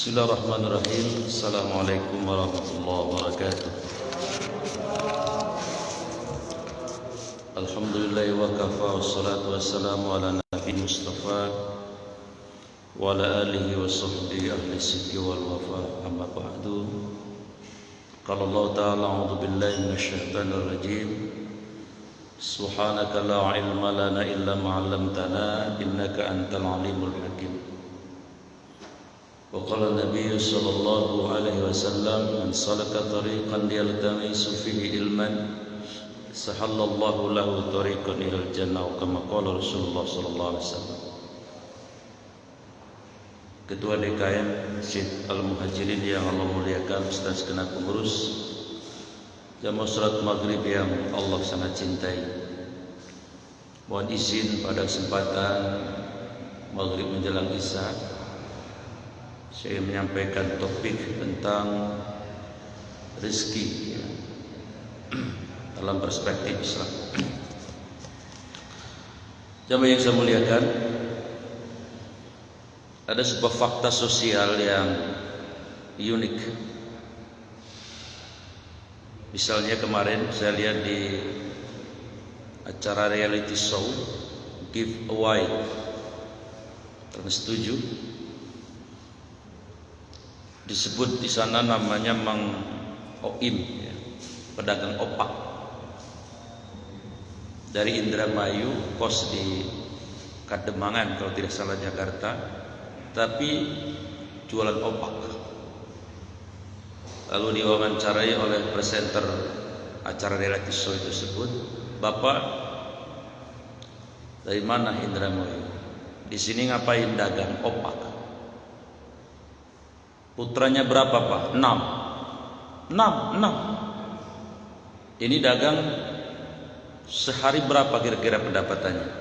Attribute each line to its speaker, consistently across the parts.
Speaker 1: Bismillahirrahmanirrahim. Assalamualaikum warahmatullahi wabarakatuh. Alhamdulillah wa kafa, wassalatu wassalamu ala nabi Mustafa wa ala alihi wa sahbihi ahli sidqi wal wafa, amma ba'du. Qala Allah ta'ala, a'udzu billahi minasyaitonir rajim. Subhanaka la ilma lana illa ma 'allamtana innaka antal alimul hakim. Wa qala Nabi sallallahu alaihi wasallam, man salaka tariqan yaltamisu fihi ilman sahallallahu lahu tariqan ilal jannah, kama qala Rasulullah sallallahu alaihi wasallam. Ketua DKM Syed Al-Muhajirin yang Allah muliakan, Ustaz segenap pengurus jamaah salat maghrib yang Allah sangat cintai, mohon izin pada kesempatan maghrib menjelang isya saya menyampaikan topik tentang rezeki dalam perspektif Islam. Jamaah yang saya muliakan, ada sebuah fakta sosial yang unik. Misalnya kemarin saya lihat di acara reality show Give Away Trans 7, disebut di sana namanya Mang Oim, ya, pedagang opak dari Indramayu, kos di Kademangan kalau tidak salah Jakarta, tapi jualan opak. Lalu diwawancarai oleh presenter acara reality show tersebut, "Bapak dari mana Indramayu? Di sini ngapain dagang opak?" Putranya berapa Pak? 6. Ini dagang sehari berapa kira-kira pendapatannya?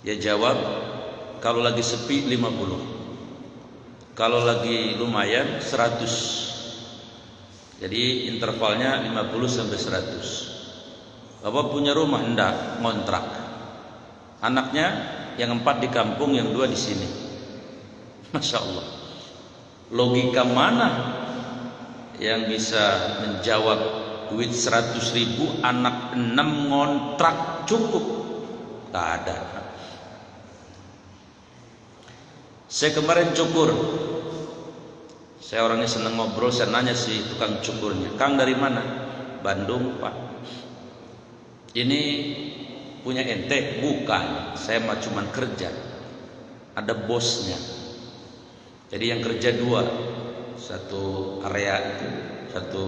Speaker 1: Ya jawab, kalau lagi sepi 50, kalau lagi lumayan 100. Jadi intervalnya 50 sampai 100. Bapak punya rumah? Enggak, ngontrak. Anaknya yang 4 di kampung, yang 2 di sini. Masya Allah. Logika mana yang bisa menjawab duit 100.000, anak 6 ngontrak cukup? Tak ada. Saya kemarin cukur, saya orangnya senang ngobrol, saya nanya si tukang cukurnya, "Kang dari mana?" "Bandung Pak." "Ini punya ente?" "Bukan, saya mah cuman kerja, ada bosnya. Jadi yang kerja 2, satu area itu, satu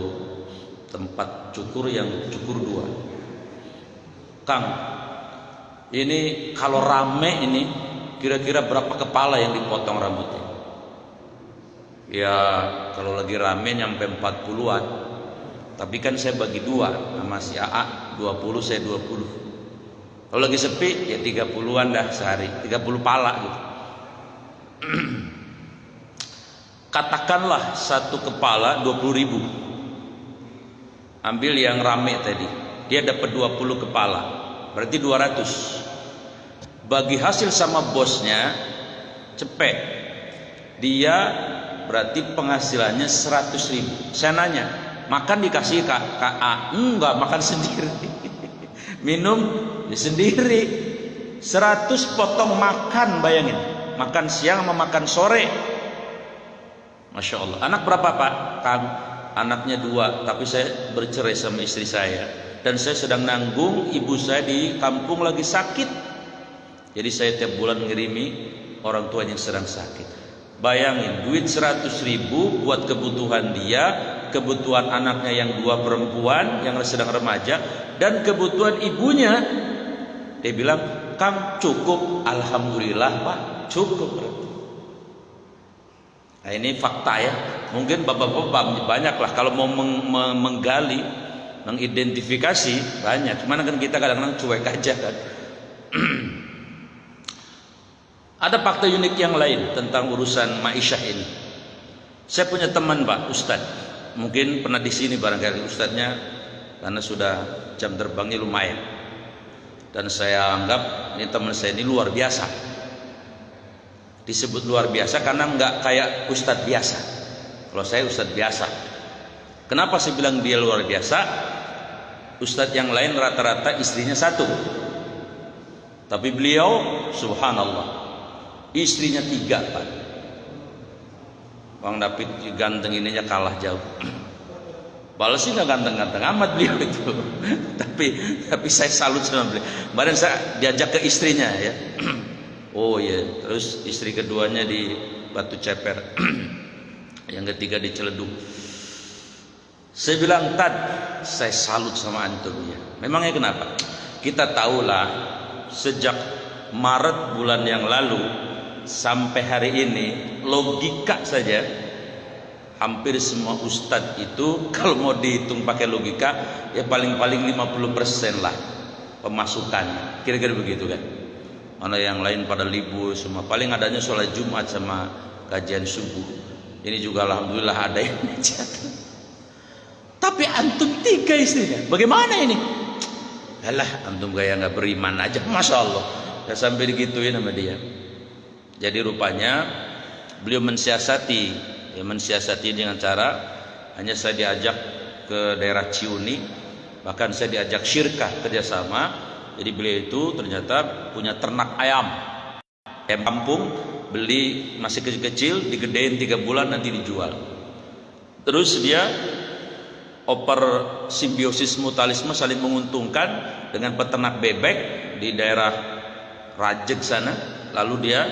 Speaker 1: tempat cukur yang cukur 2. "Kang, ini kalau rame ini kira-kira berapa kepala yang dipotong rambutnya?" "Ya kalau lagi rame nyampe 40-an. Tapi kan saya bagi 2 sama si AA, 20 saya 20. Kalau lagi sepi ya 30-an dah sehari, 30 pala gitu." Katakanlah satu kepala 20.000. Ambil yang rame tadi, dia dapat 20 kepala, berarti 200. Bagi hasil sama bosnya, cepet. Dia berarti penghasilannya 100.000. Saya nanya, makan dikasih KA? Enggak, makan sendiri. Minum ya sendiri. 100 potong makan, bayangin. Makan siang sama makan sore. Masya Allah. Anak berapa Pak? "Kang, anaknya 2, tapi saya bercerai sama istri saya, dan saya sedang nanggung ibu saya di kampung lagi sakit. Jadi saya tiap bulan ngirimi orang tua yang sedang sakit." Bayangin, duit 100.000 buat kebutuhan dia, kebutuhan anaknya yang 2 perempuan yang sedang remaja, dan kebutuhan ibunya. Dia bilang, "Kang, cukup." "Alhamdulillah Pak, cukup." Nah, ini fakta ya. Mungkin bapak-bapak banyak lah kalau mau menggali, mengidentifikasi banyak. Cuman kan kita kadang-kadang cuek aja kan. Ada fakta unik yang lain tentang urusan ma'isyah ini. Saya punya teman Pak, Ustadz. Mungkin pernah di sini barangkali Ustadznya, karena sudah jam terbangnya lumayan. Dan saya anggap ini teman saya ini luar biasa. Disebut luar biasa karena nggak kayak ustadz biasa. Kalau saya ustadz biasa. Kenapa saya bilang dia luar biasa? Ustadz yang lain rata-rata istrinya satu, tapi beliau subhanallah istrinya 3 Pak. Bang David ganteng ininya kalah jauh. Balas sih nggak ganteng-ganteng amat beliau itu. tapi saya salut sama beliau. Kemarin saya diajak ke istrinya ya. Oh iya, terus istri keduanya di Batu Ceper. Yang ketiga di Ciledug. Saya bilang, Tad, saya salut sama antum ya. Memangnya kenapa? Kita tahulah sejak Maret bulan yang lalu sampai hari ini, logika saja hampir semua ustadz itu kalau mau dihitung pakai logika ya paling-paling 50% lah pemasukannya. Kira-kira begitu kan. Mana yang lain pada libur semua. Paling adanya sholat Jumat sama kajian subuh. Ini juga alhamdulillah ada yang menjaga. Tapi antum 3 istrinya. Bagaimana ini? Alah, antum gaya nggak beriman aja. Masya Allah. Ya sampai digituin sama dia. Jadi rupanya beliau mensiasati. Ya mensiasati dengan cara hanya saya diajak ke daerah Ciuni. Bahkan saya diajak syirkah kerjasama. Jadi beliau itu ternyata punya ternak ayam. Ayam kampung. Beli masih kecil-kecil. Digedein 3 bulan nanti dijual. Terus dia oper simbiosis mutualisme saling menguntungkan dengan peternak bebek di daerah Rajek sana. Lalu dia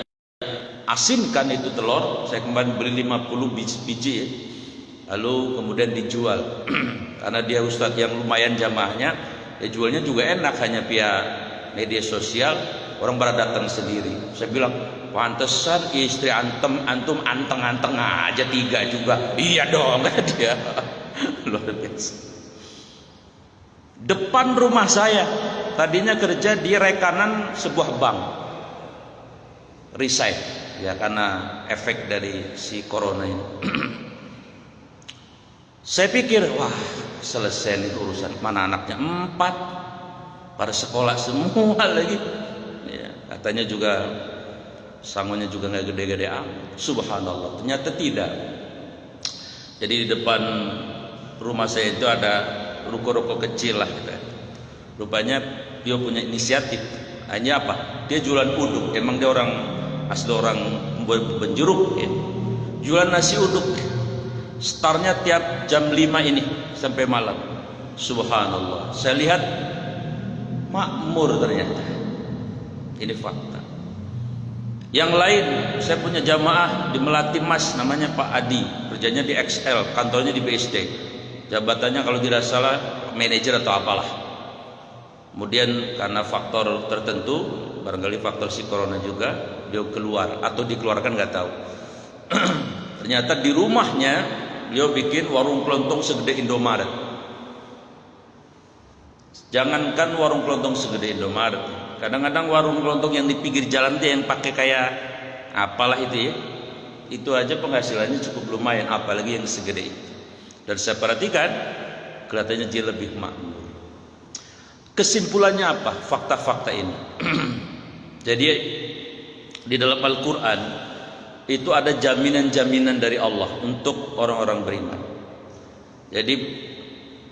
Speaker 1: asinkan itu telur. Saya kemarin beli 50 biji ya. Lalu kemudian dijual. Karena dia ustadz yang lumayan jamaahnya, dia jualnya juga enak, hanya via media sosial. Orang pada datang sendiri. Saya bilang, pantesan istri antum anteng-anteng aja 3 juga. Iya dong, kata dia. Luar biasa. Depan rumah saya tadinya kerja di rekanan sebuah bank, resign ya karena efek dari si corona ini. Saya pikir wah selesai nih urusan. Mana anaknya 4 pada sekolah semua lagi ya, katanya juga sangunya juga nggak gede-gede amat. Subhanallah, ternyata tidak. Jadi di depan rumah saya itu ada ruko-ruko kecil lah gitu. Rupanya dia punya inisiatif. Hanya apa? Dia jualan uduk. Emang dia orang asli orang Benjeruk ya. Jualan nasi uduk. Startnya tiap jam 5 ini sampai malam. Subhanallah. Saya lihat makmur ternyata. Ini fakta. Yang lain, saya punya jamaah di Melati Mas, namanya Pak Adi, kerjanya di XL, kantornya di BSD. Jabatannya kalau tidak salah manajer atau apalah. Kemudian karena faktor tertentu, barangkali faktor si corona juga, dia keluar atau dikeluarkan nggak tahu. Ternyata di rumahnya dia bikin warung kelontong segede Indomaret. Jangankan warung kelontong segede Indomaret, kadang-kadang warung kelontong yang di pinggir jalan dia yang pakai kayak apalah itu ya, itu aja penghasilannya cukup lumayan, apalagi yang segede itu. Dan saya perhatikan kelihatannya dia lebih makmur. Kesimpulannya apa? Fakta-fakta ini. Jadi di dalam Al-Quran itu ada jaminan-jaminan dari Allah untuk orang-orang beriman. Jadi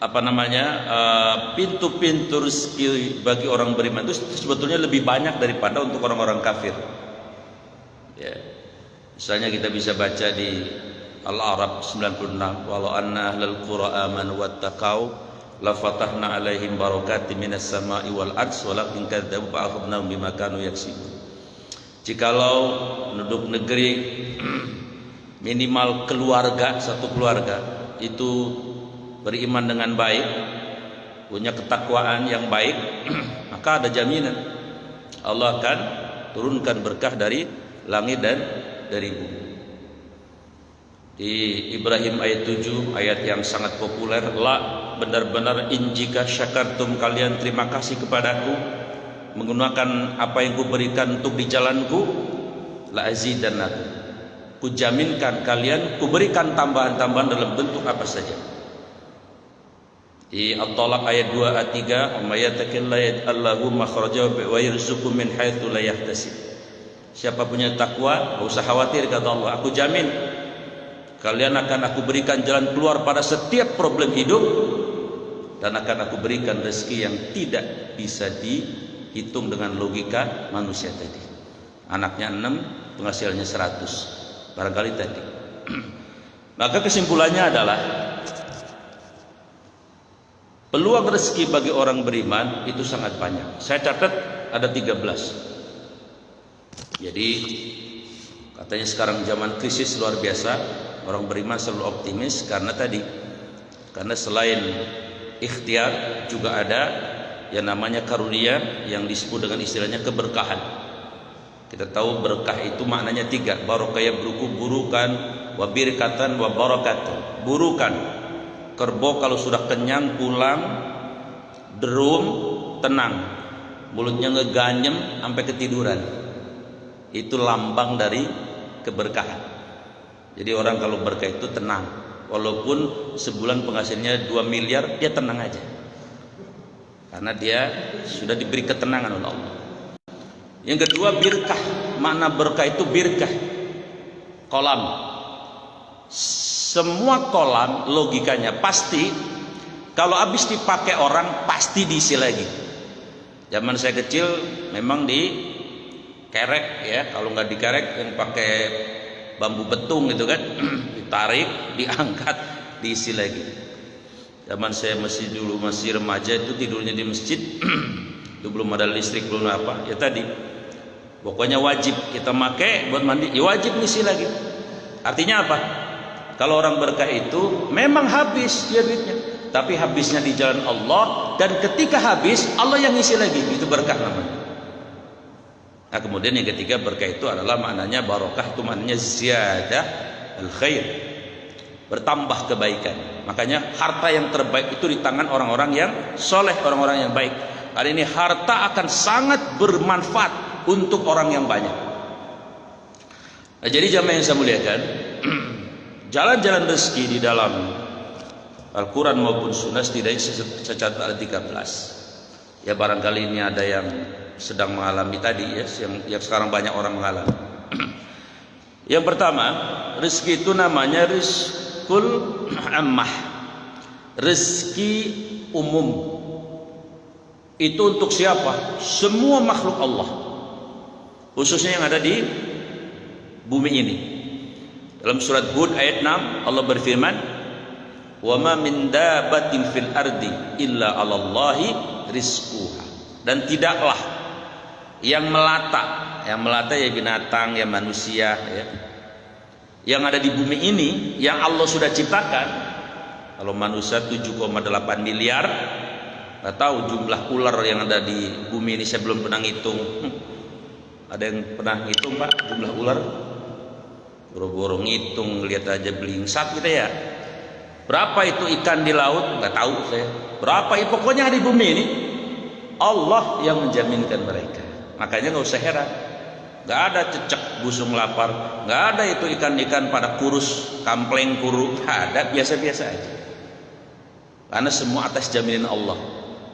Speaker 1: apa namanya, pintu-pintu rezeki bagi orang beriman itu sebetulnya lebih banyak daripada untuk orang-orang kafir ya. Misalnya kita bisa baca di Al-A'raf 96, walau anna ahlal qura amanu wattaqau la fatahna alaihim barakatim minas sama'i wal ardh walakin kadzdzabu fa akhadnahum bima kanu yaksibun. Jikalau penduduk negeri minimal keluarga, satu keluarga itu beriman dengan baik, punya ketakwaan yang baik, maka ada jaminan Allah akan turunkan berkah dari langit dan dari bumi. Di Ibrahim ayat 7, ayat yang sangat populer, la, benar-benar jika syakartum, kalian terima kasih kepadaku menggunakan apa yang kuberikan untuk di jalanku, la azidannakum, kujaminkan kalian kuberikan tambahan-tambahan dalam bentuk apa saja. Di At-Talaq ayat 2 ayat 3, "May yattaqillaha yaj'al lahu makhraja wa yarzuqhu min haitsu la yahtasib." Siapa punya takwa, gak usah khawatir, kata Allah. Aku jamin kalian akan aku berikan jalan keluar pada setiap problem hidup, dan akan aku berikan rezeki yang tidak bisa dihitung dengan logika manusia tadi. Anaknya 6, penghasilannya 100 barangkali tadi. Maka kesimpulannya adalah peluang rezeki bagi orang beriman itu sangat banyak. Saya catat ada 13. Jadi katanya sekarang zaman krisis luar biasa, orang beriman selalu optimis karena selain ikhtiar juga ada yang namanya karunia yang disebut dengan istilahnya keberkahan. Kita tahu berkah itu maknanya 3, barokah ya beruku, burukan, wabirkatan, wabarakatan. Burukan, kerbau kalau sudah kenyang pulang derum tenang, mulutnya ngeganyem sampai ketiduran. Itu lambang dari keberkahan. Jadi orang kalau berkah itu tenang, walaupun sebulan penghasilannya 2 miliar, dia tenang aja, karena dia sudah diberi ketenangan oleh Allah. Yang kedua, birkah. Makna berkah itu birkah, kolam. Semua kolam logikanya pasti kalau habis dipakai orang pasti diisi lagi. Zaman saya kecil memang dikerek ya, kalau nggak dikerek yang pakai bambu betung gitu kan, ditarik, diangkat, diisi lagi. Zaman saya masih remaja itu tidurnya di masjid. Itu belum ada listrik, belum apa ya tadi, pokoknya wajib kita pakai buat mandi, ya wajib ngisi lagi. Artinya apa? Kalau orang berkah itu memang habis dia duitnya, tapi habisnya di jalan Allah, dan ketika habis Allah yang ngisi lagi, itu berkah namanya. Nah kemudian yang ketiga, berkah itu adalah maknanya barokah, itu maknanya ziyadah al-khair, bertambah kebaikan. Makanya harta yang terbaik itu di tangan orang-orang yang soleh, orang-orang yang baik. Hari ini harta akan sangat bermanfaat untuk orang yang banyak. Nah, jadi jamaah yang saya muliakan, jalan-jalan rezeki di dalam Al-Quran maupun Sunnah setidaknya secatat ada 13. Ya barangkali ini ada yang sedang mengalami tadi ya, yang sekarang banyak orang mengalami. Yang pertama, rezeki itu namanya rizqul ammah, rezeki umum. Itu untuk siapa? Semua makhluk Allah, khususnya yang ada di bumi ini. Dalam surat Hud ayat 6 Allah berfirman, "Wa ma min dabbatin fil ardi illa 'alallahi rizquha." Dan tidaklah yang melata ya binatang, ya manusia ya, yang ada di bumi ini yang Allah sudah ciptakan. Kalau manusia 7,8 miliar, nggak tahu jumlah ular yang ada di bumi ini, saya belum pernah ngitung. Ada yang pernah ngitung Pak jumlah ular? Boro-boro ngitung, lihat aja belingsat gitu ya. Berapa itu ikan di laut? Nggak tahu saya. Berapa itu pokoknya di bumi ini Allah yang menjaminkan mereka. Makanya nggak usah heran, nggak ada cecek busung lapar, nggak ada itu ikan-ikan pada kurus kampleng kuru, nggak ada, biasa-biasa aja. Karena semua atas jaminan Allah.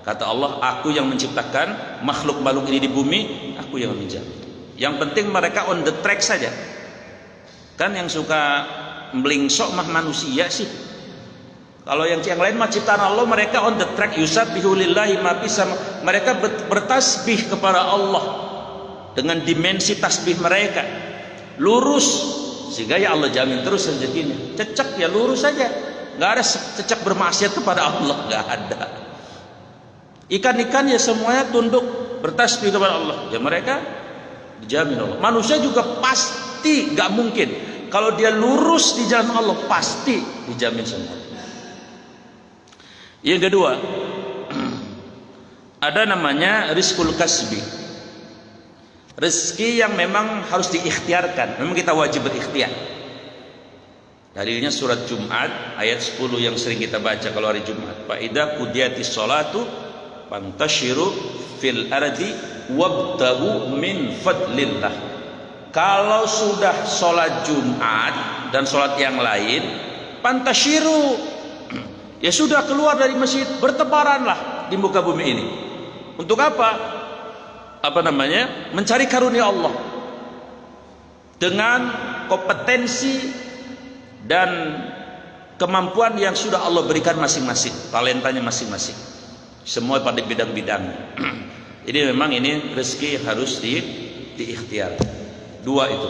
Speaker 1: Kata Allah, aku yang menciptakan makhluk-makhluk ini di bumi, aku yang menjamin. Yang penting mereka on the track saja. Kan yang suka melingsok mah manusia sih. Kalau yang lain mah ciptaan Allah, mereka on the track. Yusabbihu lillahi ma fis sama. Mereka bertasbih kepada Allah dengan dimensi tasbih mereka lurus, sehingga ya Allah jamin terus rezekinya. Cecek ya lurus saja, nggak ada cecek bermaksiat kepada Allah, nggak ada. Ikan-ikan ya semuanya tunduk bertasbih kepada Allah, ya mereka dijamin Allah. Manusia juga pasti nggak mungkin, kalau dia lurus di jalan Allah pasti dijamin semua. Yang kedua, ada namanya rizqul kasbi, rezeki yang memang harus diikhtiarkan, memang kita wajib berikhtiar. Dalilnya surat Jumat ayat 10 yang sering kita baca kalau hari Jumat. Fa idza qudiyatis sholatu fantashiru fil ardi wabtagu min fadlillah. Kalau sudah sholat Jumat dan sholat yang lain, fantashiru, ya sudah keluar dari masjid, bertebaranlah di muka bumi ini. Untuk apa? Apa namanya? Mencari karunia Allah. dengan kompetensi dan kemampuan yang sudah Allah berikan masing-masing, talentanya masing-masing, semua pada bidang-bidang. Jadi memang ini rezeki yang harus diikhtiar. Dua itu.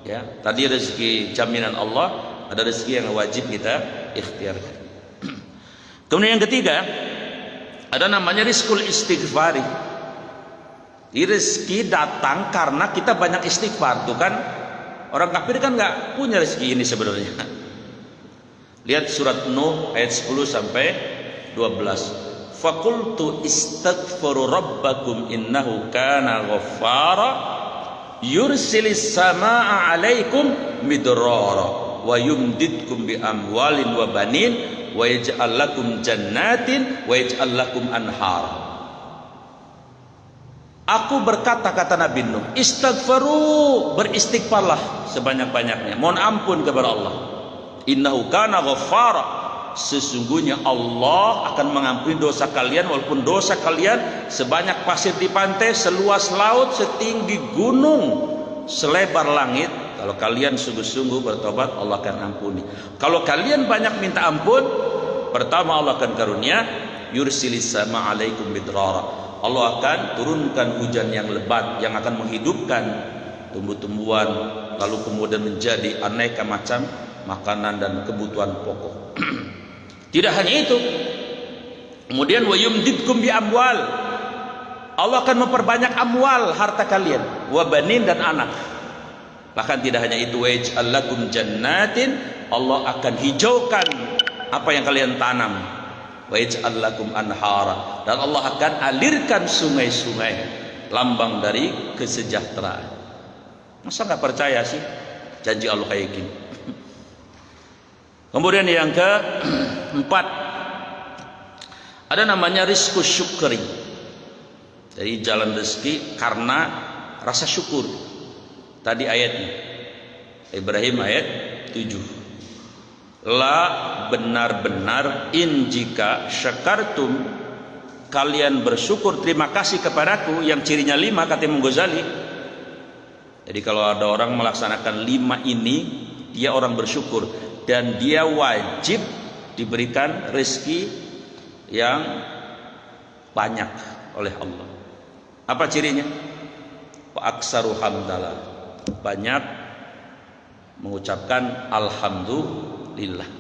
Speaker 1: Ya, tadi rezeki jaminan Allah, ada rezeki yang wajib kita ikhtiarkan. Kemudian yang ketiga, ada namanya rizqul istighfari. Rezeki datang karena kita banyak istighfar. Tuh kan, orang kafir kan nggak punya rezeki ini sebenarnya. Lihat surat Nuh ayat 10 sampai 12. Faqultu istaghfiru rabbakum innahu kana ghaffara yursilis samaa 'alaikum midrara wa yumdidkum bi amwalin wa banin wa yaj'al lakum jannatin wa yaj'al lakum anhara. Aku berkata, kata Nabi Nuh, istaghfiru, beristighfarlah sebanyak-banyaknya, mohon ampun kepada Allah. Innahu kana ghaffara, sesungguhnya Allah akan mengampuni dosa kalian, walaupun dosa kalian sebanyak pasir di pantai, seluas laut, setinggi gunung, selebar langit. Kalau kalian sungguh-sungguh bertobat, Allah akan ampuni. Kalau kalian banyak minta ampun, pertama Allah akan karunia, yursilis sama alaikum midrara, Allah akan turunkan hujan yang lebat yang akan menghidupkan tumbuh-tumbuhan, lalu kemudian menjadi aneka macam makanan dan kebutuhan pokok. Tidak hanya itu, kemudian wa yumdidkum bi amwal, Allah akan memperbanyak amwal, harta kalian, wa banin, dan anak. Bahkan tidak hanya itu, wa yaj'al lakum jannatin, Allah akan hijaukan apa yang kalian tanam, wa yaj'al lakum anhara, dan Allah akan alirkan sungai-sungai, lambang dari kesejahteraan. Masa nggak percaya sih janji Allah kayak gini? Kemudian yang keempat, ada namanya rizqus syukri. Jadi jalan rezeki karena rasa syukur. Tadi ayatnya Ibrahim ayat 7. La, benar-benar, in, jika, syakartum, kalian bersyukur, terima kasih kepadaku, yang cirinya 5 kata Imam Ghazali. Jadi kalau ada orang melaksanakan 5 ini, dia orang bersyukur, dan dia wajib diberikan rezeki yang banyak oleh Allah. Apa cirinya? Wa aksaru hamdalah, banyak mengucapkan alhamdulillah.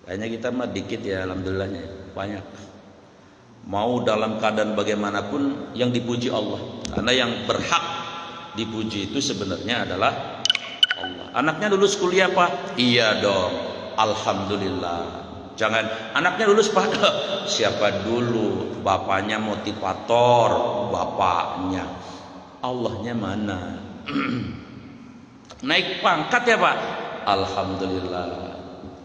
Speaker 1: Kayaknya kita mah dikit ya alhamdulillahnya, banyak. Mau dalam keadaan bagaimanapun yang dipuji Allah, karena yang berhak dipuji itu sebenarnya adalah Allah. Anaknya lulus kuliah Pak? Iya dong, alhamdulillah. Jangan anaknya lulus Pak, siapa dulu? Bapaknya motivator, bapaknya. Allahnya mana? Naik pangkat ya Pak? Alhamdulillah,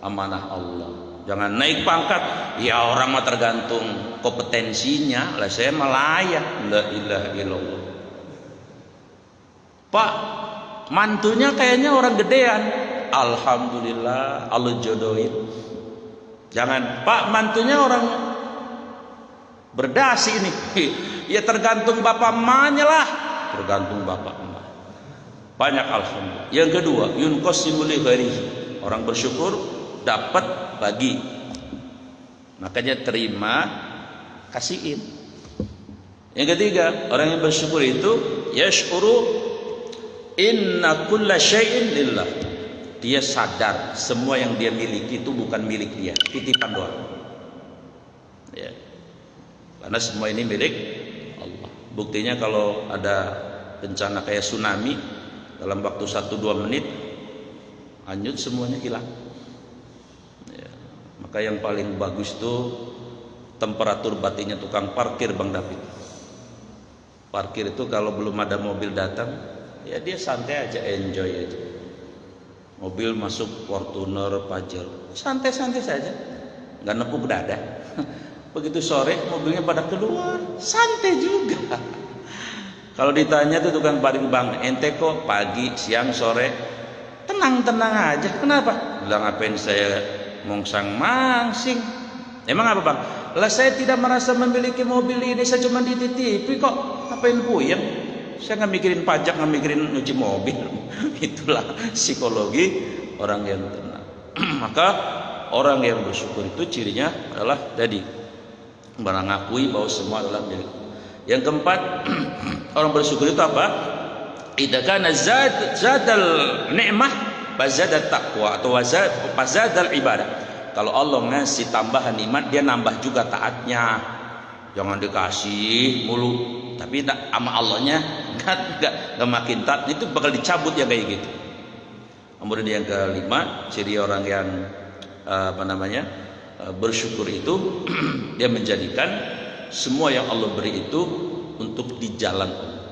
Speaker 1: amanah Allah. Jangan naik pangkat, ya orang mah tergantung kompetensinya. Lah saya layak. La ilaha illallah. Pak, mantunya kayaknya orang gedean. Alhamdulillah, Allah jodohin. Jangan, Pak, mantunya orang berdasi ini. Ya tergantung bapak emaknya lah. Tergantung bapak emak. Banyak alhamdulillah. Yang kedua, yunqasimul ghairihi, orang bersyukur dapat bagi. Makanya terima, kasihin. Yang ketiga, orang yang bersyukur itu yashkuru inna kulla syai'in lillah. Dia sadar semua yang dia miliki itu bukan milik dia, titipan doang. Ya. Karena semua ini milik Allah. Buktinya kalau ada bencana kayak tsunami, dalam waktu 1-2 menit hanyut semuanya, hilang. Ya. Maka yang paling bagus itu temperatur batinnya tukang parkir Bang David. Parkir itu kalau belum ada mobil datang, ya dia santai aja, enjoy aja. Mobil masuk Fortuner, Pajero, santai-santai saja, nggak nepuk dada. Begitu sore mobilnya pada keluar, santai juga. Kalau ditanya tuh tukang parkir, Bang, ente kok pagi, siang, sore tenang-tenang aja, kenapa? Bilang, ngapain saya mongsang mangsing? Emang apa Bang? Lah saya tidak merasa memiliki mobil ini, saya cuma dititipi kok, ngapain puyeng? saya nggak mikirin pajak, nggak mikirin nyuci mobil. Itulah psikologi orang yang tenang. Maka orang yang bersyukur itu cirinya adalah tadi mengakui bahwa semua adalah milik. Yang keempat, orang bersyukur itu apa? Idza kana zadal ni'mah fazadat taqwa atau fazadal ibadah. Kalau Allah ngasih tambahan nikmat, dia nambah juga taatnya. Jangan dikasih mulu tapi sama Allahnya enggak makin taat, itu bakal dicabut ya kayak gitu. Kemudian yang kelima, ciri orang yang bersyukur itu dia menjadikan semua yang Allah beri itu untuk di jalan Allah,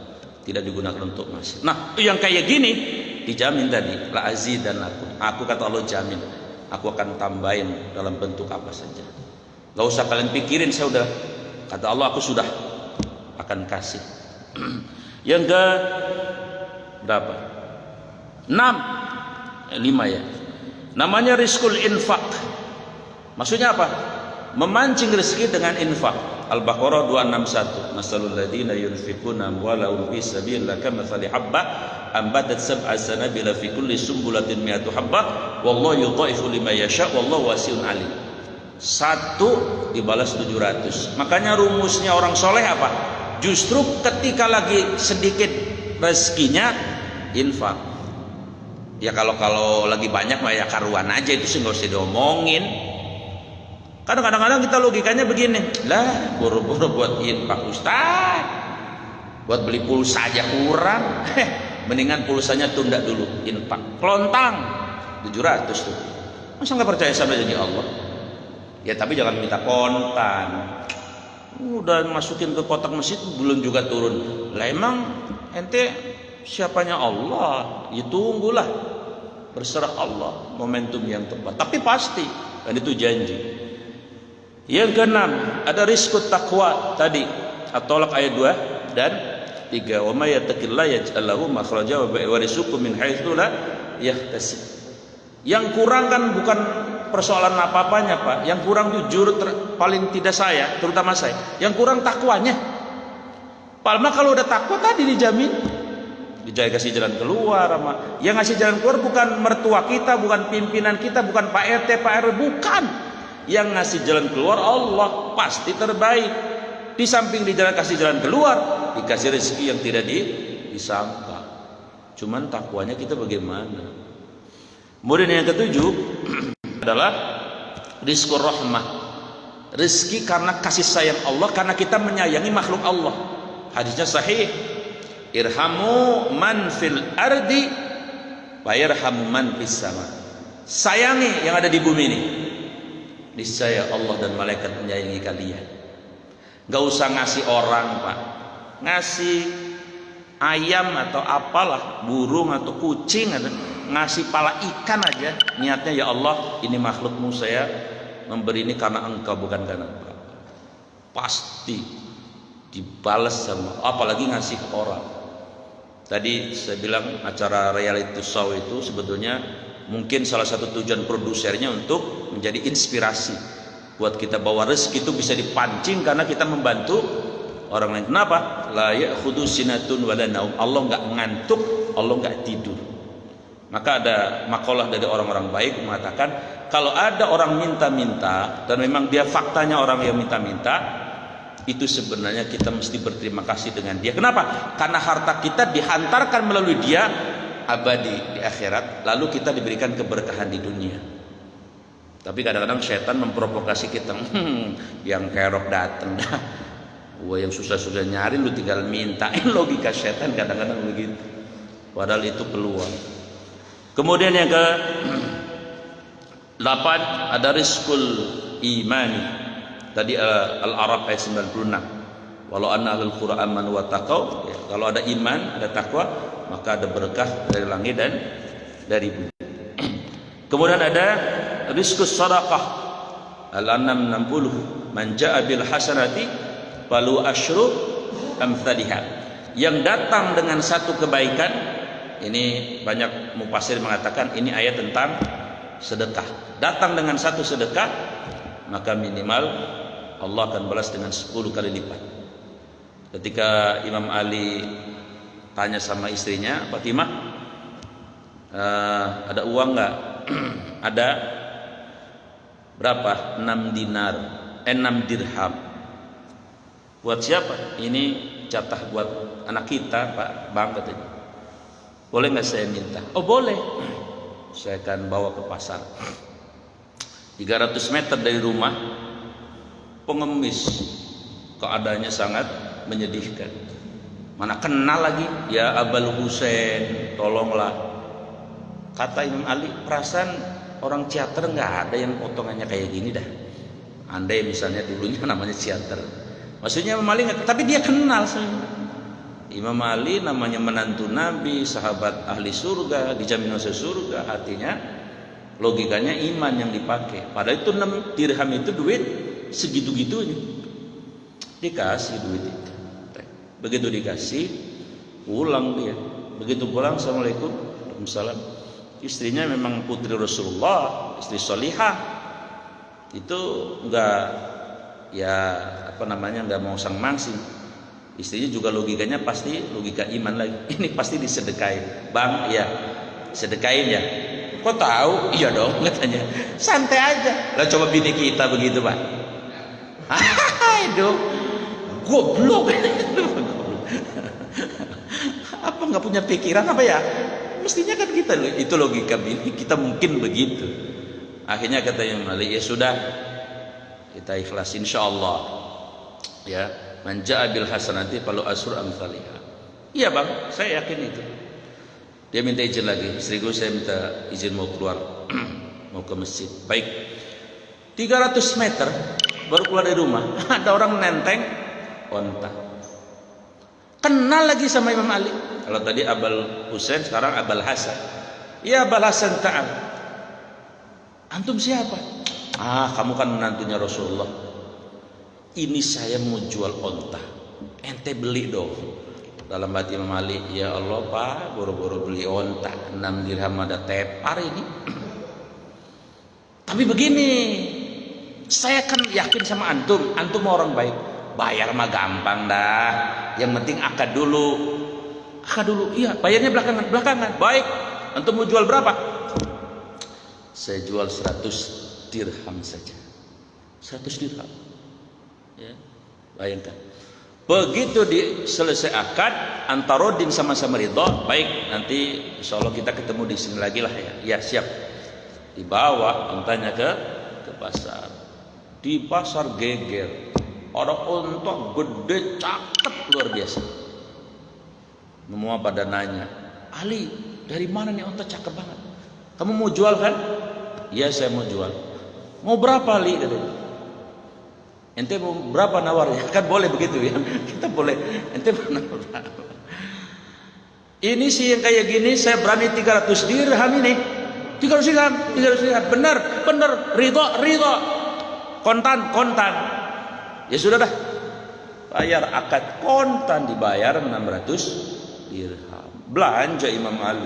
Speaker 1: tidak digunakan untuk maksiat. Nah, yang kayak gini dijamin tadi, la azidan aku kata Allah jamin, aku akan tambahin dalam bentuk apa saja. Gak usah kalian pikirin, saya udah kata Allah, aku sudah akan kasih. Yang ke berapa? 6, 5 ya. Namanya rizqul infak. Maksudnya apa? Memancing rezeki dengan infak. Al-Baqarah 261. Masalul ladzina yunfiquna amwalahum fi sabilillah kamathali habbah ambatat sab'a sanabila fi kulli sumbulatin mi'atu habbah wallahu yudha'ifu liman yasha wallahu wasi'un alim. 1 dibalas 700. Makanya rumusnya orang soleh apa? Justru ketika lagi sedikit rezekinya infak. Ya kalau lagi banyak mah ya karuan aja, itu sih nggak usah diomongin. Kadang-kadang kita logikanya begini, lah buru-buru buat infak Ustaz, buat beli pulsa aja kurang, mendingan pulsanya tunda dulu, infak kelontang 700 tuh. Masa nggak percaya sama janji Allah? Ya tapi jangan minta kontan. Udah masukin ke kotak masjid belum juga turun. Lah emang ente siapanya Allah? Ya tunggulah, berserah Allah momentum yang tepat. Tapi pasti, dan itu janji. Yang keenam, ada rizqut taqwa tadi, At-Tolaq ayat 2 dan 3. Wa may yattaqillaha yaj'al lahu makhraja wa yarzuqhu min haitsu la yahtasib. Yang kurang kan bukan persoalan apa-apanya Pak. Yang kurang jujur paling tidak saya, terutama saya. Yang kurang takwanya. Palma kalau udah takwa tadi dijamin, dijaga kasih jalan keluar sama. Yang ngasih jalan keluar bukan mertua kita, bukan pimpinan kita, bukan Pak RT, Pak RW, bukan. Yang ngasih jalan keluar Allah, pasti terbaik. Di samping di jalan kasih jalan keluar, dikasih rezeki yang tidak disangka. Cuman takwanya kita bagaimana? Kemudian yang ketujuh adalah rizqur rahmah. Rezeki karena kasih sayang Allah, karena kita menyayangi makhluk Allah. Hadisnya sahih. Irhamu man fil ardi wa yarhamu man fis sama. Sayangi yang ada di bumi ini. Niscaya Allah dan malaikat menyayangi kalian. Gak usah ngasih orang Pak, ngasih ayam atau apalah, burung atau kucing, atau ngasih pala ikan aja, niatnya ya Allah ini makhlukmu, saya memberi ini karena engkau bukan karena engkau. Pasti dibalas sama, apalagi ngasih ke orang. Tadi saya bilang acara reality show itu sebetulnya mungkin salah satu tujuan produsernya untuk menjadi inspirasi buat kita bahwa rezeki itu bisa dipancing karena kita membantu orang lain. Kenapa? La ya'khudhu sinatun wala naum. Allah enggak ngantuk, Allah enggak tidur. Maka ada makalah dari orang-orang baik mengatakan kalau ada orang minta-minta dan memang dia faktanya orang yang minta-minta, itu sebenarnya kita mesti berterima kasih dengan dia. Kenapa? Karena harta kita dihantarkan melalui dia abadi di akhirat, lalu kita diberikan keberkahan di dunia. Tapi kadang-kadang setan memprovokasi kita, yang kerok datang dah, wah yang susah-susah nyari lu tinggal minta. Logika setan kadang-kadang begitu, padahal itu peluang. Kemudian yang ke 8 ada rizqul imani. Tadi Al-A'raf ayat 96. Walau anna ahlul qura amanu wa taqau, ya, kalau ada iman, ada takwa, maka ada berkah dari langit dan dari bumi. Kemudian ada rizqus sadaqah. Al-An'am 60. Man jaa bil hasanati falu asyru amsalihha. Yang datang dengan satu kebaikan, ini banyak mufassir mengatakan ini ayat tentang sedekah. Datang dengan satu sedekah, maka minimal Allah akan balas dengan 10 kali lipat. Ketika Imam Ali tanya sama istrinya, Fatimah, ada uang nggak? Ada. Berapa? 6 dinar, 6 dirham. Buat siapa? Ini jatah buat anak kita, Pak Bang, katanya. Boleh nggak saya minta? Oh boleh. Saya akan bawa ke pasar. 300 meter dari rumah, pengemis. Keadaannya sangat menyedihkan. Mana kenal lagi? Ya Abul Husain, tolonglah. Kata Imam Ali, perasaan orang teater nggak ada yang potongannya kayak gini dah. Andai misalnya dulunya namanya teater. Maksudnya Imam Ali nggak, tapi dia kenal sama Imam Ali, namanya menantu Nabi, sahabat ahli surga, dijamin masuk surga. Artinya logikanya iman yang dipakai. Padahal itu 6 dirham itu duit segitu-gitunya. Dikasih duit itu. Begitu dikasih, pulang dia. Begitu pulang, Assalamualaikum, Waalaikumsalam. Istrinya memang putri Rasulullah, istri solihah. Itu enggak, ya apa namanya, enggak mau sang mangsing. Istrinya juga logikanya pasti logika iman lagi. Ini pasti disedekain. Bang, iya, sedekain ya. Kok tahu? Iya dong, katanya. Santai aja. Lah coba bini kita begitu, Pak. Aduh, goblok. Apa nggak punya pikiran apa ya? Mestinya kan kita, itu logika bini kita mungkin begitu. Akhirnya kata Imam Ali, ya sudah, kita ikhlas insyaallah. Ya, man jaa bil hasanati falu asru amsalihha. Iya bang, saya yakin itu. Dia minta izin lagi, istriku saya minta izin mau keluar, mau ke masjid. Baik, 300 meter baru keluar dari rumah, ada orang nenteng onta. Kenal lagi sama Imam Ali. Kalau tadi Abul Husain, sekarang Abul Hasan. Ya Abul Hasan, ta'al. Antum siapa? Ah, kamu kan menantunya Rasulullah. Ini saya mau jual onta. Ente beli dong. Dalam hati Imam Ali, ya Allah Pak, boro-boro beli onta, 6 dirham ada tepar ini. Tapi begini, saya kan yakin sama antum orang baik. Bayar mah gampang dah. Yang penting akad dulu. Akad dulu, iya. Bayarnya belakangan. Baik. Antum mau jual berapa? Saya jual 100 dirham saja. 100 dirham. Ya, bayangkan. Begitu selesai akad, antarodin sama-sama ridho. Baik, nanti insya Allah kita ketemu di sini lagi lah ya. Ya siap. Dibawa ontanya ke pasar. Di pasar geger. Ada onta gede, cakep luar biasa. Semua pada nanya, Ali, dari mana nih onta cakep banget? Kamu mau jual kan? Iya saya mau jual. Mau berapa Ali? Katanya. Ente mau berapa nawarnya? Kan boleh begitu ya. Kita boleh. Ente mau nawar berapa? Ini sih yang kayak gini saya berani 300 dirham ini. 300 dirham. Benar. Ridho. Kontan. Ya sudah dah, bayar akad kontan, dibayar 600 dirham. Belanja Imam Ali.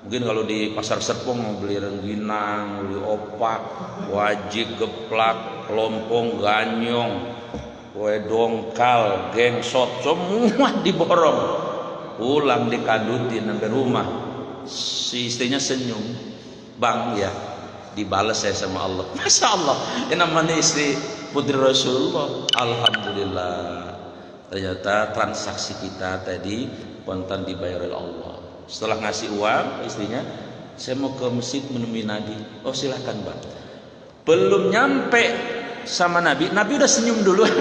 Speaker 1: Mungkin kalau di pasar Serpong mau beli rengginang, beli opak, wajik, geplak, kelompong, ganyong, kue dongkal, gengsot, semua diborong. Pulang dikadutin sampai rumah. Si istrinya senyum, bang ya, dibalas saya sama Allah. Masya Allah, yang namanya istri putri Rasulullah. Alhamdulillah, ternyata transaksi kita tadi kontan dibayar oleh Allah. Setelah ngasih uang istrinya, saya mau ke masjid menemui Nabi. Oh silahkan bang. Belum nyampe sama Nabi udah senyum duluan.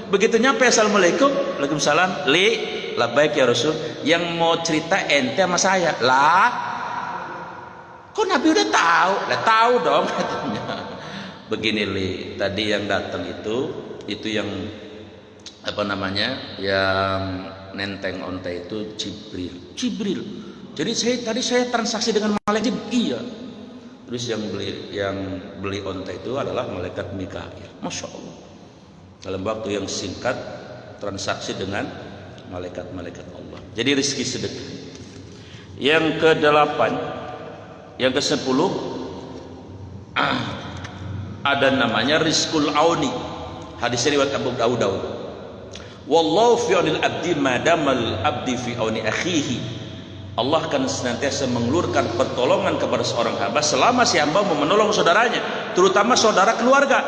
Speaker 1: Begitu nyampe, assalamualaikum, waalaikumsalam, labbaik ya Rasul. Yang mau cerita ente sama saya lah. Kok Nabi udah tahu? Lah tahu dong katanya. Begini Li, tadi yang datang itu yang apa namanya, yang nenteng onta itu Jibril. Jadi tadi saya transaksi dengan malaikat. Iya. Terus yang beli onta itu adalah malaikat Mikail. Masya Allah. Dalam waktu yang singkat transaksi dengan malaikat Allah. Jadi rezeki sedekah. Yang ke-8, yang ke-10 ada namanya rizqul auni. Hadis riwayat Abu Daud. Wallahu fi aunil abdi madamal abdi fi auni akhihi. Allah akan senantiasa mengulurkan pertolongan kepada seorang hamba selama si hamba mau menolong saudaranya, terutama saudara keluarga,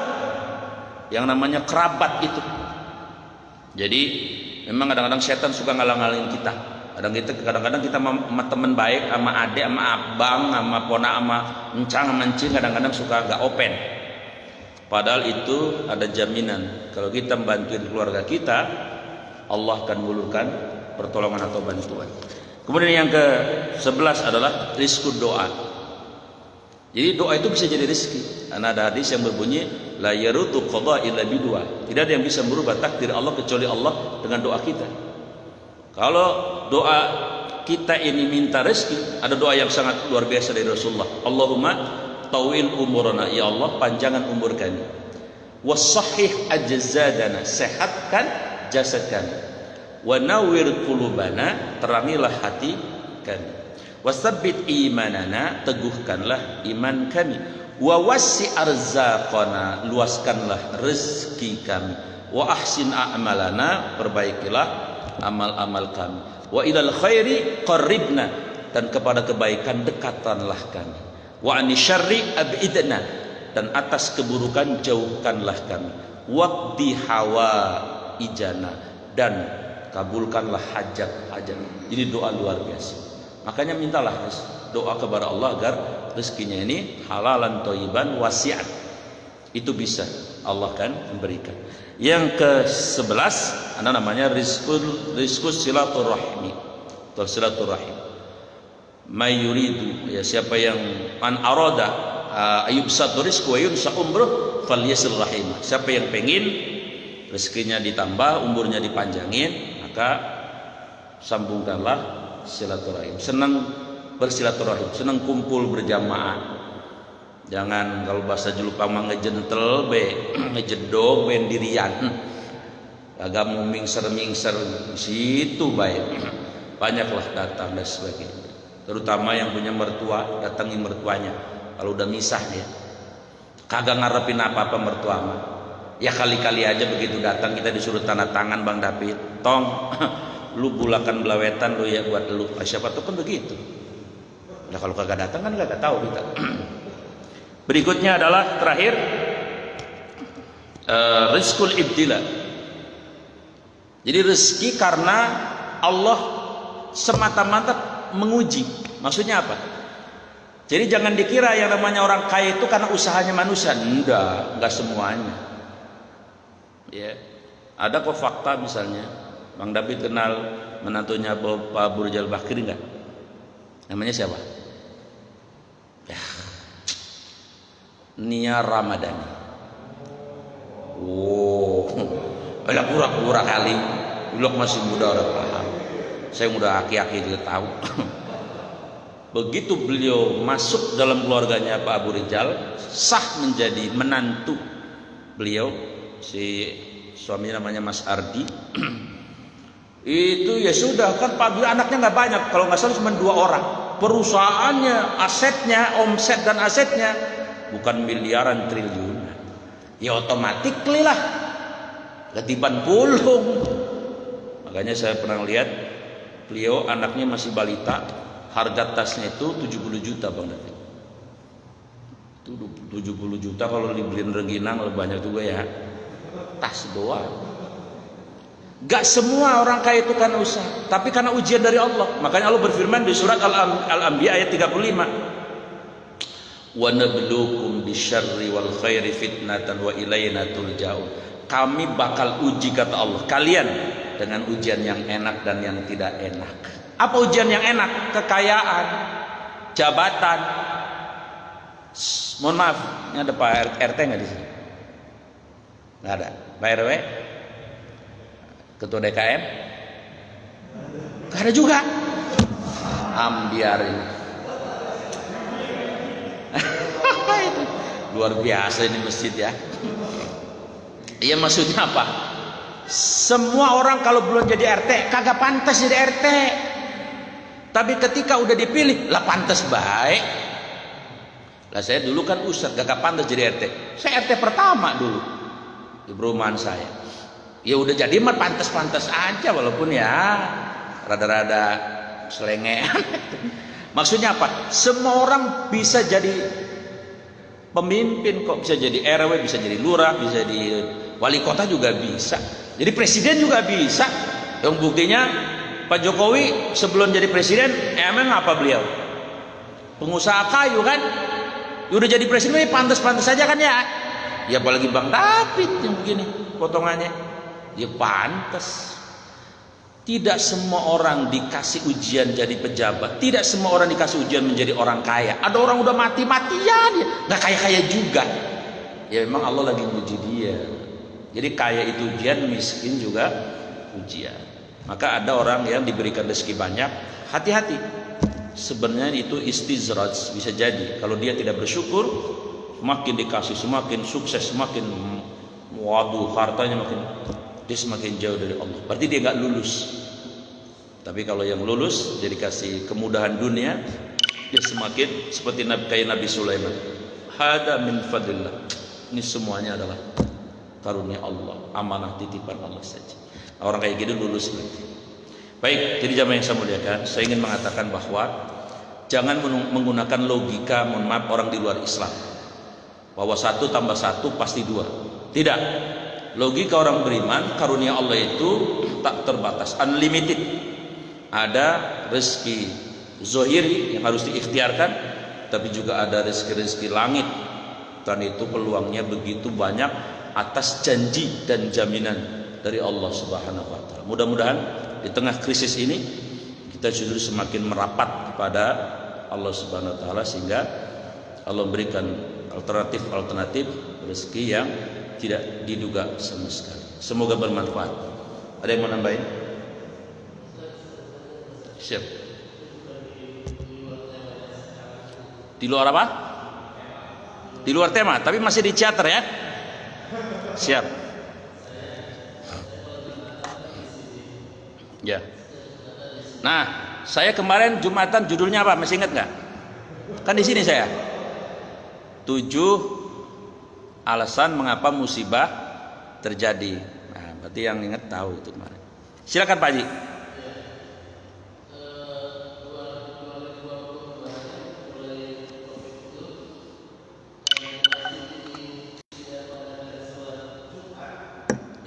Speaker 1: yang namanya kerabat itu. Jadi memang kadang-kadang setan suka ngalang-ngalangin kita. Kadang-kadang kita sama teman baik, sama adik, sama abang, sama ponak, sama encang, sama encing, kadang-kadang suka nggak open. Padahal itu ada jaminan. Kalau kita membantuin keluarga kita, Allah akan mengulurkan pertolongan atau bantuan. Kemudian yang ke-11 adalah rizqud doa. Jadi doa itu bisa jadi rezeki. Karena ada hadis yang berbunyi la yarutu qada illa bidua. Tidak ada yang bisa merubah takdir Allah kecuali Allah dengan doa kita. Kalau doa kita ini minta rezeki, ada doa yang sangat luar biasa dari Rasulullah. Allahumma tawil umurana, ya Allah panjangan umur kami. Wassahih ajzadana, sehatkan jasad kami. Wa nawwir qulubana, terangilah hati kami. Wasabbit imanana, teguhkanlah iman kami. Wa wassi arzaqana, luaskanlah rezeki kami. Wa ahsin a'malana, perbaikilah amal-amal kami. Wa ilal khairi qarribna, dan kepada kebaikan dekatkanlah kami. Wa anisyarri abidna, dan atas keburukan jauhkanlah kami. Waqdi hawa ijana, dan kabulkanlah hajat-hajat. Jadi doa luar biasa. Makanya mintalah doa kepada Allah agar rezekinya ini halalan thayyiban wasi'at. Itu bisa Allah kan memberikan. Yang ke-11 ada namanya rizqus silaturahmi. Silaturahim. May yuridu, ya siapa yang man arada ayubsatu rizqu wa yunsa umruh falyasil rahim. Siapa yang pengin rezekinya ditambah, umurnya dipanjangin, maka sambungkanlah silaturahim. Senang bersilaturahim, senang kumpul berjamaah. Jangan kalau bahasa Jelupang mah ngejentel be, ngejedog ben dirian. Agak mau mingser-mingser situ baik. Banyaklah datang dan sebagainya. Terutama yang punya mertua, datangin mertuanya. Kalau udah misah ya, kagak ngarepin apa-apa mertua mah. Ya kali-kali aja begitu datang kita disuruh tanda tangan Bang David, tong lu bulakan belawetan lu ya buat lu. Siapa tuh kan begitu. Nah kalau kagak datang kan kagak tahu kita. Berikutnya adalah terakhir rizqul ibtila. Jadi rezeki karena Allah semata-mata menguji. Maksudnya apa? Jadi jangan dikira yang namanya orang kaya itu karena usahanya manusia. Enggak semuanya. Ya, ada kok fakta misalnya, Bang David kenal menantunya Pak Burjal Bakir enggak? Namanya siapa? Ya, Nia Ramadhani. Oh, ada pura-pura kali. Dulu masih muda udah paham. Saya udah aki-aki juga tahu. Begitu beliau masuk dalam keluarganya Pak Abu Rizal, sah menjadi menantu beliau, si suaminya namanya Mas Ardi. Itu ya sudah kan Pak Abu anaknya nggak banyak, kalau nggak salah cuma 2 orang. Perusahaannya, asetnya, omset dan asetnya bukan miliaran triliunan. Ya otomatis lah ketiban pulung. Makanya saya pernah lihat beliau anaknya masih balita, harga tasnya itu 70 juta Bang David. Itu 70 juta kalau dibeliin rengginang lebih banyak juga ya. Tas doang. Gak semua orang kaya itu karena usaha, tapi karena ujian dari Allah. Makanya Allah berfirman di surat Al-Anbiya ayat 35. Wa nabluukum bisyarri wal khairi fitnatan wa ilayna turja'un. Kami bakal uji kata Allah kalian dengan ujian yang enak dan yang tidak enak. Apa ujian yang enak? Kekayaan, jabatan. Mohon maaf, ini ada Pak RT nggak di sini? Nggak ada. Pak RW, Ketua DKM, nggak ada juga. Ambiar ini. Luar biasa ini masjid ya. Iya maksudnya apa? Semua orang kalau belum jadi RT kagak pantas jadi RT. Tapi ketika udah dipilih, lah pantas baik. Lah saya dulu kan ustadz, gak pantas jadi RT. Saya RT pertama dulu di perumahan saya. Ya udah jadi mah pantas-pantas aja, walaupun ya rada-rada selengean. Maksudnya apa? Semua orang bisa jadi pemimpin kok, bisa jadi RW, bisa jadi lurah, bisa jadi wali kota juga bisa. Jadi presiden juga bisa. Yang buktinya Pak Jokowi sebelum jadi presiden, emang apa beliau? Pengusaha kayu kan? Udah jadi presiden, pantas-pantas saja kan ya? Ya apalagi Bang David yang begini potongannya, ya pantas. Tidak semua orang dikasih ujian jadi pejabat. Tidak semua orang dikasih ujian menjadi orang kaya. Ada orang udah mati-matian, ya nggak kaya-kaya juga. Ya memang Allah lagi uji dia. Jadi kaya itu ujian, miskin juga ujian. Maka ada orang yang diberikan rezeki banyak, hati-hati. Sebenarnya itu istizraj, bisa jadi. Kalau dia tidak bersyukur, semakin dikasih, semakin sukses, semakin waduh hartanya makin, dia semakin jauh dari Allah. Berarti dia nggak lulus. Tapi kalau yang lulus, dia dikasih kemudahan dunia, dia semakin seperti kayak Nabi Sulaiman. Hada min fadlillah. Ini semuanya adalah karunia Allah, amanah titipan Allah saja. Orang kayak gitu lulus nanti. Baik, jadi jamaah yang saya muliakan, saya ingin mengatakan bahwa jangan menggunakan logika, mohon maaf, orang di luar Islam, bahwa 1 tambah 1 pasti 2. Tidak. Logika orang beriman, karunia Allah itu tak terbatas, unlimited. Ada rezeki zohiri yang harus diikhtiarkan, tapi juga ada rezeki-rezeki langit, dan itu peluangnya begitu banyak atas janji dan jaminan dari Allah Subhanahu wa taala. Mudah-mudahan di tengah krisis ini kita justru semakin merapat kepada Allah Subhanahu wa taala, sehingga Allah memberikan alternatif rezeki yang tidak diduga sama sekali. Semoga bermanfaat. Ada yang mau nambahin? Siap. Di luar apa? Di luar tema, tapi masih di charter ya. Siap. Ya. Nah, saya kemarin Jumatan judulnya apa? Masih ingat nggak? Kan di sini saya. 7 alasan mengapa musibah terjadi. Nah, berarti yang ingat tahu itu kemarin. Silakan Pak Haji.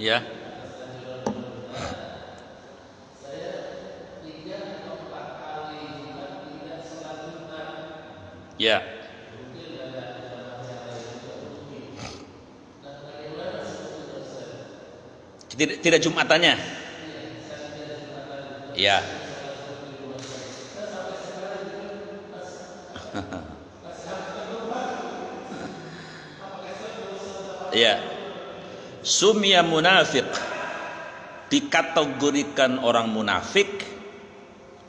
Speaker 1: Ya. Ya. Tidak Jumatannya. Ya. Ya. Sumya munafik, dikategorikan orang munafik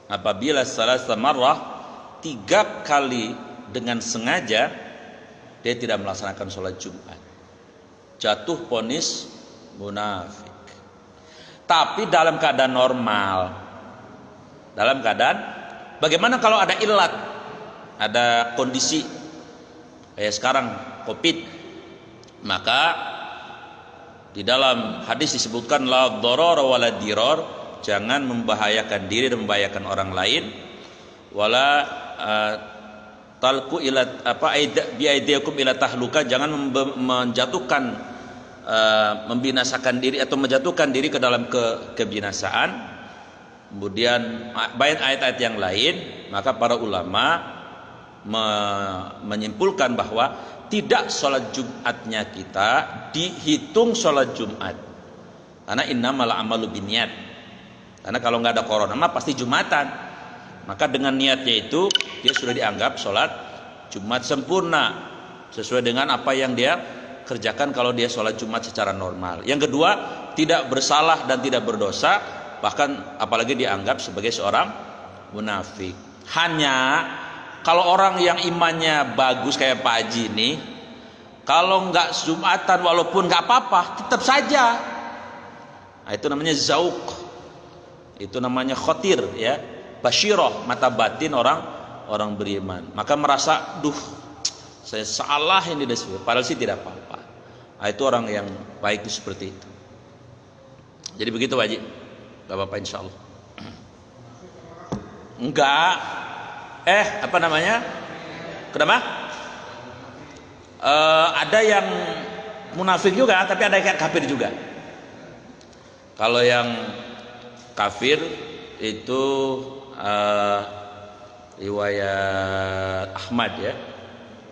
Speaker 1: apabila salasa marrah, 3 kali dengan sengaja dia tidak melaksanakan sholat Jumat, jatuh vonis munafik. Tapi dalam keadaan normal, dalam keadaan bagaimana kalau ada ilat, ada kondisi kayak sekarang COVID, maka di dalam hadis disebutkan la dharar wala dirar, jangan membahayakan diri dan membahayakan orang lain, wala talqu ila bi aidikum ila tahluka, jangan menjatuhkan membinasakan diri atau menjatuhkan diri ke dalam kebinasaan. Kemudian banyak ayat-ayat yang lain, maka para ulama menyimpulkan bahwa tidak sholat Jumatnya kita dihitung sholat Jumat, karena innamal a'malu binniyat. Karena kalau nggak ada corona mah pasti Jumatan, maka dengan niatnya itu dia sudah dianggap sholat Jumat sempurna sesuai dengan apa yang dia kerjakan kalau dia sholat Jumat secara normal. Yang kedua, tidak bersalah dan tidak berdosa, bahkan apalagi dianggap sebagai seorang munafik. Hanya kalau orang yang imannya bagus kayak Pak Haji ini, kalau nggak Jumatan walaupun nggak apa-apa, tetap saja. Nah, itu namanya zauk, itu namanya khotir ya, basyiroh, mata batin orang beriman. Maka merasa, duh, saya salah ini, padahal sih tidak apa-apa. Nah, itu orang yang baik itu seperti itu. Jadi begitu Pak Haji. Gak apa-apa insya Allah. Enggak. Apa namanya? Kenapa? Ada yang munafik juga, tapi ada yang kafir juga. Kalau yang kafir itu riwayat Ahmad ya.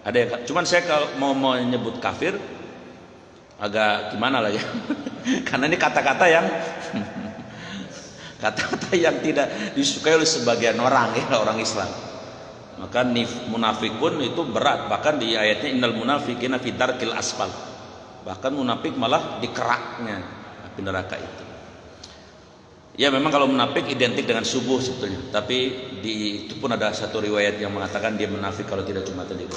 Speaker 1: Ada yang, cuman saya kalau mau menyebut kafir agak gimana lah ya. Karena ini kata-kata yang tidak disukai oleh sebagian orang ya, orang Islam. Maka munafik pun itu berat, bahkan di ayatnya innal munafiqina fi darkil asfal. Bahkan munafik malah di keraknya api neraka itu. Ya memang kalau munafik identik dengan subuh sebetulnya, tapi itu pun ada satu riwayat yang mengatakan dia munafik kalau tidak cuma terlibat.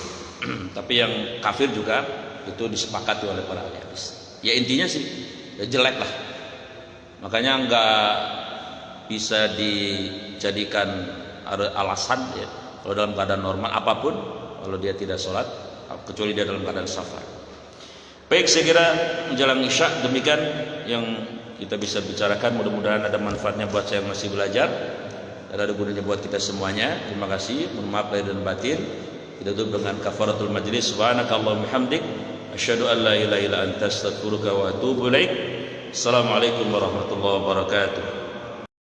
Speaker 1: Tapi yang kafir juga itu disepakati oleh para ahli hadis. Ya intinya sih ya jelek lah. Makanya enggak bisa dijadikan alasan ya, kalau dalam keadaan normal apapun, kalau dia tidak sholat kecuali dia dalam keadaan safar. Baik, saya kira menjelang isya demikian yang kita bisa bicarakan. Mudah-mudahan ada manfaatnya buat saya yang masih belajar dan ada gunanya buat kita semuanya. Terima kasih. Mohon maaf lahir dan batin. Kita tutup dengan kafaratul majlis. Subhanakallahumma hamdik asyhadu an la ilaha illa anta astaghfiruka wa atubu ilaik. Assalamualaikum warahmatullahi wabarakatuh.